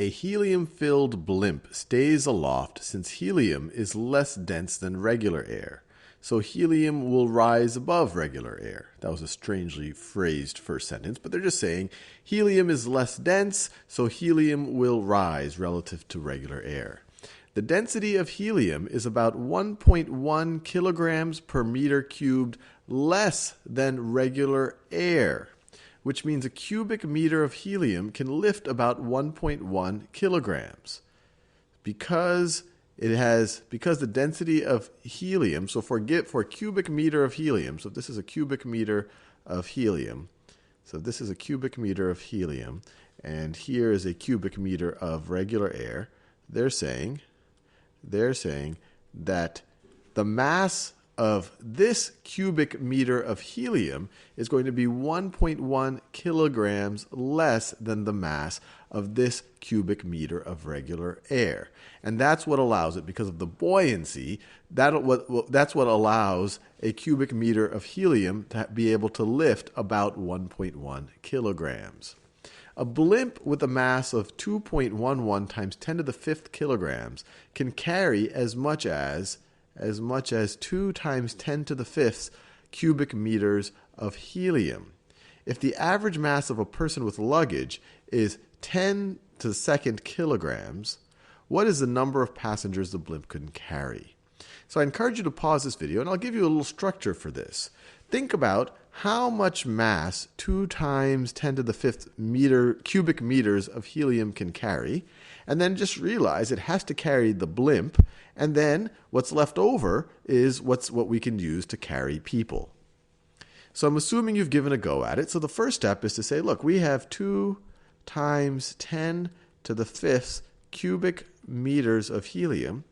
A helium-filled blimp stays aloft since helium is less dense than regular air. So helium will rise above regular air. That was a strangely phrased first sentence, but they're just saying helium is less dense, so helium will rise relative to regular air. The density of helium is about 1.1 kilograms per meter cubed less than regular air, which means a cubic meter of helium can lift about 1.1 kilograms. Because the density of helium, so for a cubic meter of helium, so if this is a cubic meter of helium, so this is a cubic meter of helium, and here is a cubic meter of regular air, they're saying that the mass of this cubic meter of helium is going to be 1.1 kilograms less than the mass of this cubic meter of regular air. And that's what allows it, because of the buoyancy, that's what allows a cubic meter of helium to be able to lift about 1.1 kilograms. A blimp with a mass of 2.11 times 10 to the fifth kilograms can carry as much as 2 times 10 to the fifth cubic meters of helium. If the average mass of a person with luggage is 10 to the second kilograms, what is the number of passengers the blimp can carry? So I encourage you to pause this video, and I'll give you a little structure for this. Think about how much mass 2 times 10 to the fifth cubic meters of helium can carry, and then just realize it has to carry the blimp, and then what's left over is what we can use to carry people. So I'm assuming you've given a go at it. So the first step is to say, look, we have 2 times 10 to the fifth cubic meters of helium,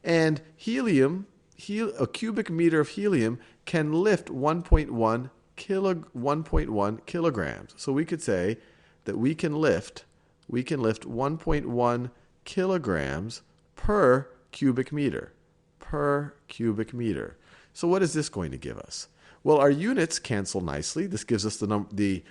and a cubic meter of helium can lift 1.1 kilograms. So we could say that we can lift 1.1 kilograms per cubic meter. So what is this going to give us? Well, our units cancel nicely. This gives us the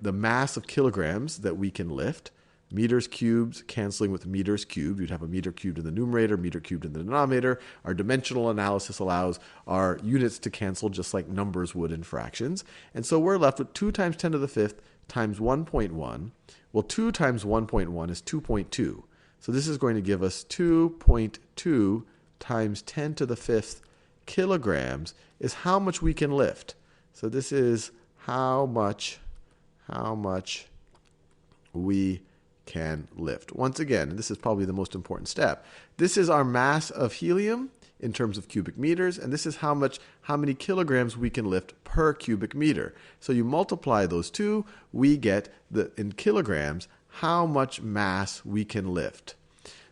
mass of kilograms that we can lift. Meters cubed canceling with meters cubed. You'd have a meter cubed in the numerator, meter cubed in the denominator. Our dimensional analysis allows our units to cancel just like numbers would in fractions. And so we're left with 2 times 10 to the fifth times 1.1. Well, 2 times 1.1 is 2.2. So this is going to give us 2.2 times 10 to the fifth kilograms is how much we can lift. So this is how much we can lift. Once again, and this is probably the most important step, this is our mass of helium in terms of cubic meters, and this is how many kilograms we can lift per cubic meter. So you multiply those two, we get in kilograms how much mass we can lift.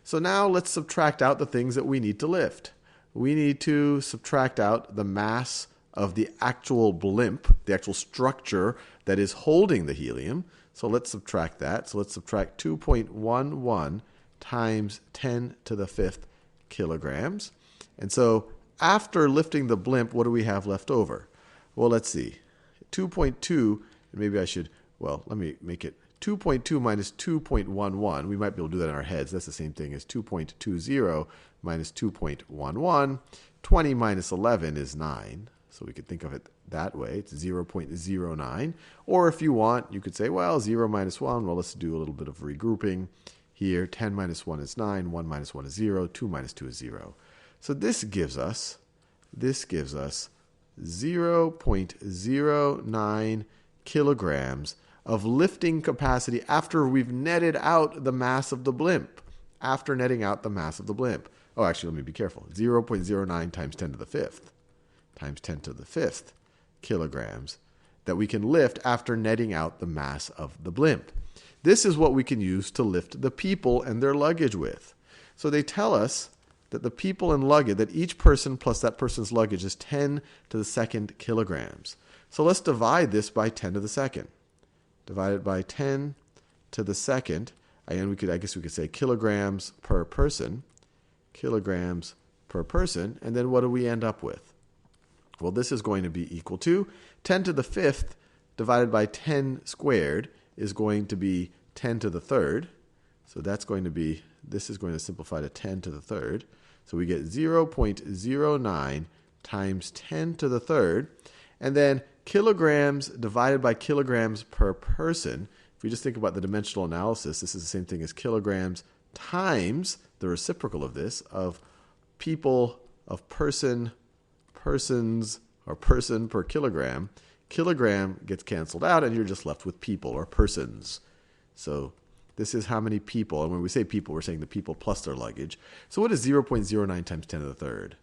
So now let's subtract out the things that we need to lift. We need to subtract out the mass of the actual blimp, the actual structure that is holding the helium. So let's subtract that. So let's subtract 2.11 times 10 to the fifth kilograms. And so after lifting the blimp, what do we have left over? Well, let's see. 2.2, maybe I should, well, let me make it 2.2 minus 2.11. We might be able to do that in our heads. That's the same thing as 2.20 minus 2.11. 20 minus 11 is 9. So we could think of it that way. It's 0.09. Or if you want, you could say, well, 0 minus 1. Well, let's do a little bit of regrouping here. 10 minus 1 is 9. 1 minus 1 is 0. 2 minus 2 is 0. So this gives us 0.09 kilograms of lifting capacity after we've netted out the mass of the blimp. After netting out the mass of the blimp. Oh, actually, let me be careful. 0.09 times 10 to the fifth times 10 to the fifth kilograms that we can lift after netting out the mass of the blimp. This is what we can use to lift the people and their luggage with. So they tell us that the people and luggage, that each person plus that person's luggage is 10 to the second kilograms. So let's divide this by 10 to the second. Divide it by 10 to the second. And I guess we could say kilograms per person. Kilograms per person. And then what do we end up with? Well, this is going to be equal to 10 to the fifth divided by 10 squared is going to be 10 to the third. So that's going to be, this is going to simplify to 10 to the third. So we get 0.09 times 10 to the third. And then kilograms divided by kilograms per person. If we just think about the dimensional analysis, this is the same thing as kilograms times the reciprocal of this, of people, of person, persons, or person per kilogram. Kilogram gets canceled out, and you're just left with people or persons. So this is how many people, and when we say people, we're saying the people plus their luggage. So what is 0.09 times 10 to the third?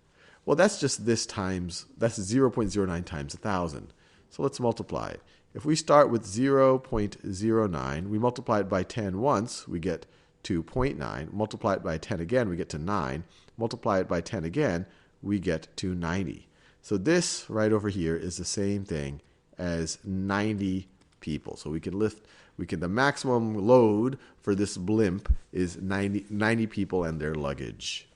Well, that's just this times, that's 0.09 times 1,000. So let's multiply it. If we start with 0.09, we multiply it by 10 once, we get to 0.9. Multiply it by 10 again, we get to 9. Multiply it by 10 again, we get to 90. So this right over here is the same thing as 90 people. So we can the maximum load for this blimp is 90 people and their luggage.